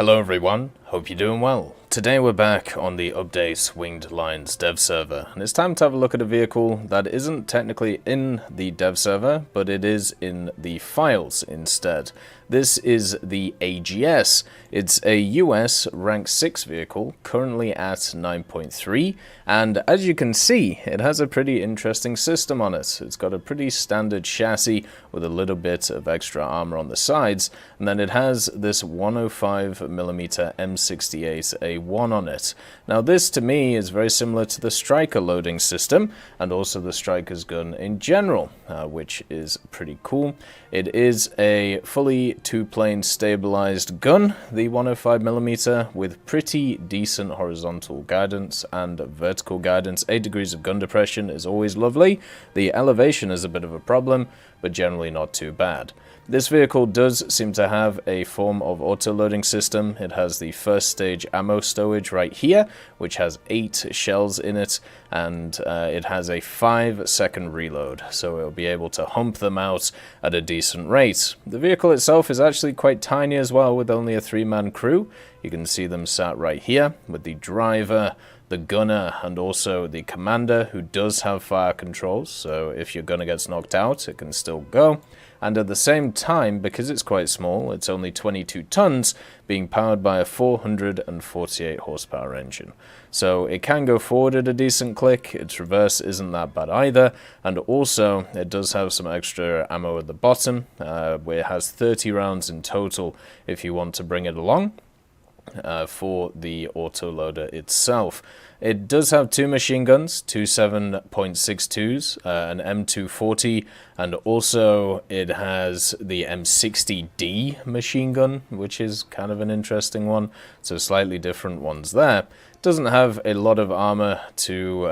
Hello everyone, hope you're doing well. Today we're back on the Update Winged Lions dev server, and it's time to have a look at a vehicle that isn't technically in the dev server, but it is in the files instead. This is the AGS. It's a US rank 6 vehicle, currently at 9.3, and as you can see, it has a pretty interesting system on it. It's got a pretty standard chassis with a little bit of extra armor on the sides, and then it has this 105mm M68A1 on it. Now this to me is very similar to the Striker loading system, and also the Striker's gun in general, which is pretty cool. It is a fully two-plane stabilized gun, the 105mm, with pretty decent horizontal guidance and vertical guidance. 8 degrees of gun depression is always lovely. The elevation is a bit of a problem, but generally not too bad. This vehicle does seem to have a form of auto-loading system. It has the first stage ammo stowage right here, which has 8 shells in it, and it has a 5-second reload, so it'll be able to hump them out at a decent rate. The vehicle itself is actually quite tiny as well, with only a 3-man crew. You can see them sat right here, with the driver, the gunner, and also the commander, who does have fire controls, so if your gunner gets knocked out, it can still go. And at the same time, because it's quite small, it's only 22 tons, being powered by a 448 horsepower engine. So it can go forward at a decent click, its reverse isn't that bad either, and also it does have some extra ammo at the bottom, where it has 30 rounds in total if you want to bring it along. For the autoloader itself. It does have 2 machine guns, 2 7.62s, an M240, and also it has the M60D machine gun, which is kind of an interesting one, so slightly different ones there. Doesn't have a lot of armor to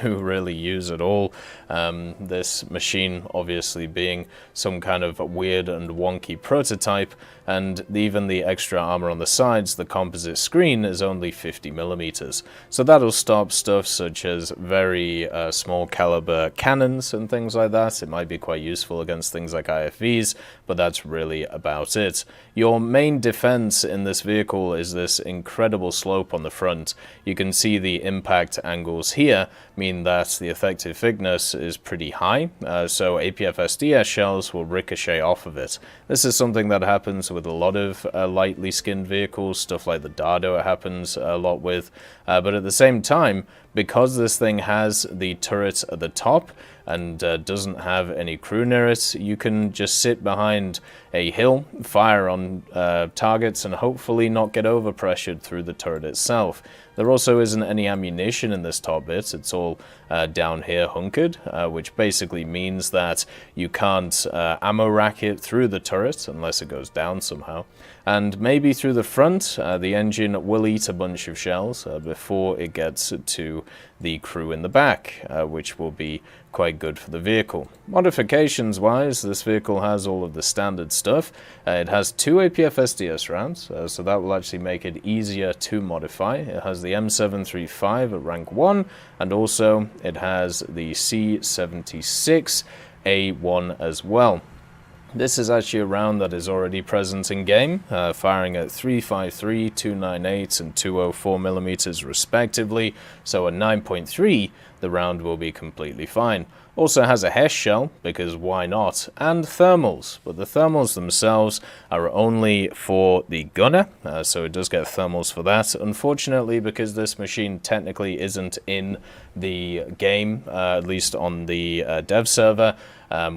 really use at all. This machine obviously being some kind of weird and wonky prototype, and even the extra armor on the sides, the composite screen, is only 50mm. So that'll stop stuff such as very small caliber cannons and things like that. It might be quite useful against things like IFVs, but that's really about it. Your main defense in this vehicle is this incredible slope on the front. You can see the impact angles here mean that the effective thickness is pretty high, so APF-SDS shells will ricochet off of it. This is something that happens with a lot of lightly skinned vehicles, stuff like the Dardo it happens a lot with, but at the same time, because this thing has the turret at the top and doesn't have any crew near it, you can just sit behind a hill, fire on targets, and hopefully not get overpressured through the turret itself. There also isn't any ammunition in this top bit, it's all down here hunkered, which basically means that you can't ammo rack it through the turret unless it goes down somehow. And maybe through the front, the engine will eat a bunch of shells before it gets to the crew in the back, which will be quite good for the vehicle. Modifications wise, this vehicle has all of the standard stuff. It has 2 APF-SDS rounds, so that will actually make it easier to modify. It has the M735 at rank 1, and also it has the C76A1 as well. This is actually a round that is already present in game, firing at 353, 298, and 204mm respectively, so at 9.3 the round will be completely fine. Also has a HESH shell, because why not, and thermals, but the thermals themselves are only for the gunner, so it does get thermals for that. Unfortunately, because this machine technically isn't in the game, at least on the dev server,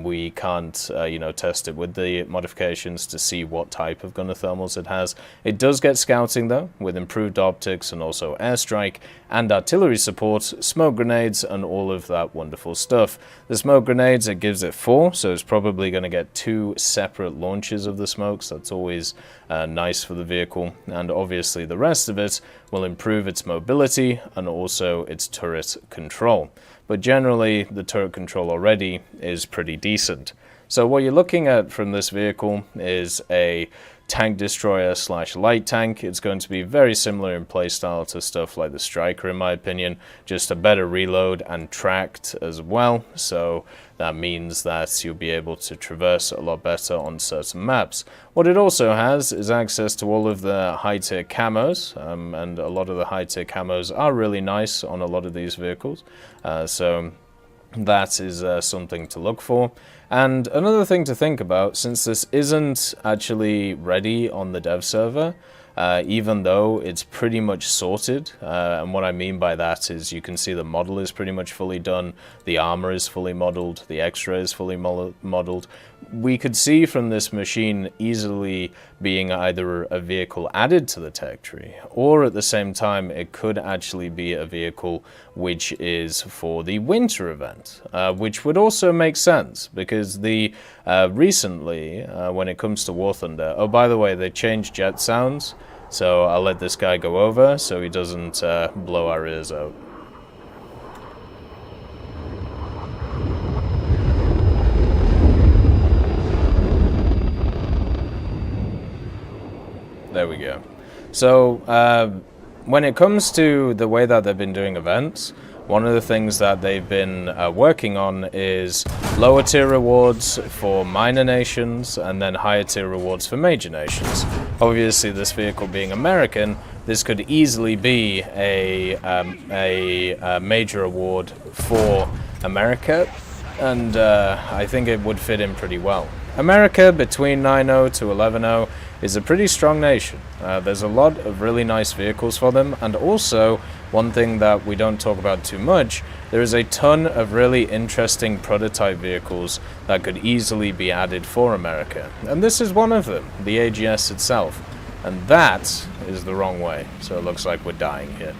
we can't test it with the modifications to see what type of gunner thermals it has. It does get scouting though, with improved optics and also airstrike and artillery support, smoke grenades, and all of that wonderful stuff. The smoke grenades, it gives it 4, so it's probably going to get 2 separate launches of the smokes. That's always nice for the vehicle, and obviously the rest of it will improve its mobility and also its turret control. But generally, the turret control already is pretty decent. So what you're looking at from this vehicle is a tank destroyer / light tank. It's going to be very similar in playstyle to stuff like the Striker, in my opinion, just a better reload and tracked as well. So that means that you'll be able to traverse a lot better on certain maps. What it also has is access to all of the high-tier camos, and a lot of the high-tier camos are really nice on a lot of these vehicles. So that is something to look for. And another thing to think about, since this isn't actually ready on the dev server, even though it's pretty much sorted, and what I mean by that is you can see the model is pretty much fully done, the armor is fully modeled, the extra is fully modeled. We could see from this machine easily being either a vehicle added to the tech tree, or at the same time it could actually be a vehicle which is for the winter event, which would also make sense because the recently when it comes to War Thunder, oh by the way, they changed jet sounds, so I'll let this guy go over so he doesn't blow our ears out. There we go. So when it comes to the way that they've been doing events, one of the things that they've been working on is lower tier rewards for minor nations and then higher tier rewards for major nations. Obviously, this vehicle being American, this could easily be a major award for America, and I think it would fit in pretty well. America, between 9.0 to 11.0, is a pretty strong nation. There's a lot of really nice vehicles for them, and also, one thing that we don't talk about too much, there is a ton of really interesting prototype vehicles that could easily be added for America. And this is one of them, the AGS itself. And that is the wrong way, so it looks like we're dying here.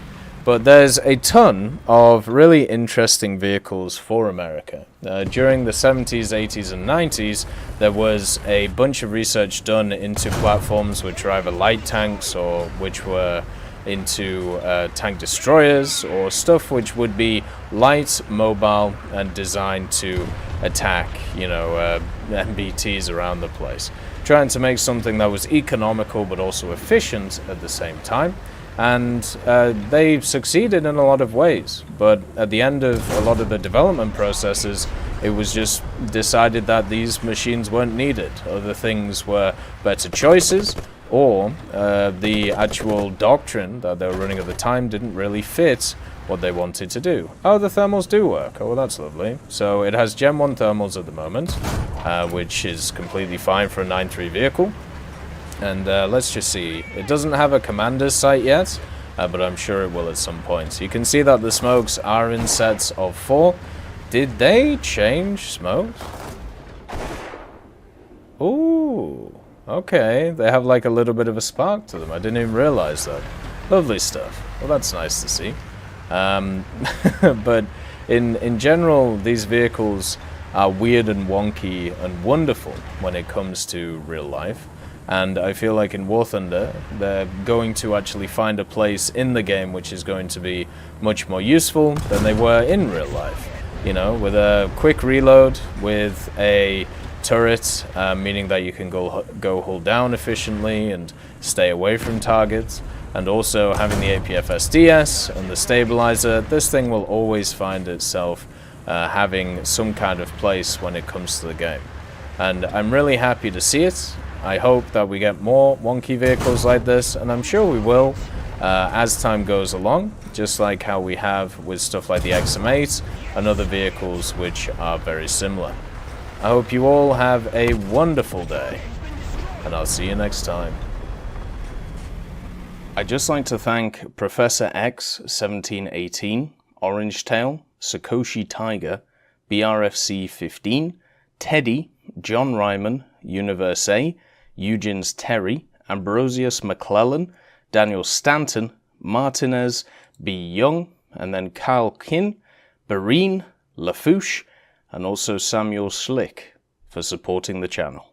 But there's a ton of really interesting vehicles for America. During the 70s, 80s, and 90s, there was a bunch of research done into platforms which were either light tanks or which were into tank destroyers or stuff which would be light, mobile, and designed to attack, you know, MBTs around the place. Trying to make something that was economical but also efficient at the same time. And they succeeded in a lot of ways, but at the end of a lot of the development processes, it was just decided that these machines weren't needed. Other things were better choices, or the actual doctrine that they were running at the time didn't really fit what they wanted to do. Oh, the thermals do work. Oh, well, that's lovely. So it has Gen 1 thermals at the moment, which is completely fine for a 9.3 vehicle. And let's just see, it doesn't have a commander's sight yet, but I'm sure it will at some point. You can see that the smokes are in sets of 4. Did they change smokes? Ooh, okay, they have like a little bit of a spark to them. I didn't even realize that. Lovely stuff. Well, that's nice to see. But in general, these vehicles are weird and wonky and wonderful when it comes to real life. And I feel like in War Thunder, they're going to actually find a place in the game which is going to be much more useful than they were in real life. You know, with a quick reload, with a turret, meaning that you can go hold down efficiently and stay away from targets, and also having the APFSDS and the stabilizer, this thing will always find itself having some kind of place when it comes to the game. And I'm really happy to see it. I hope that we get more wonky vehicles like this, and I'm sure we will as time goes along, just like how we have with stuff like the XM8 and other vehicles which are very similar. I hope you all have a wonderful day, and I'll see you next time. I'd just like to thank Professor X 1718, Orange Tail, Sakoshi Tiger, BRFC 15, Teddy, John Ryman, Universe A, Eugens Terry, Ambrosius McClellan, Daniel Stanton, Martinez, B. Young, and then Kyle Kin, Barine, Lafouche, and also Samuel Slick for supporting the channel.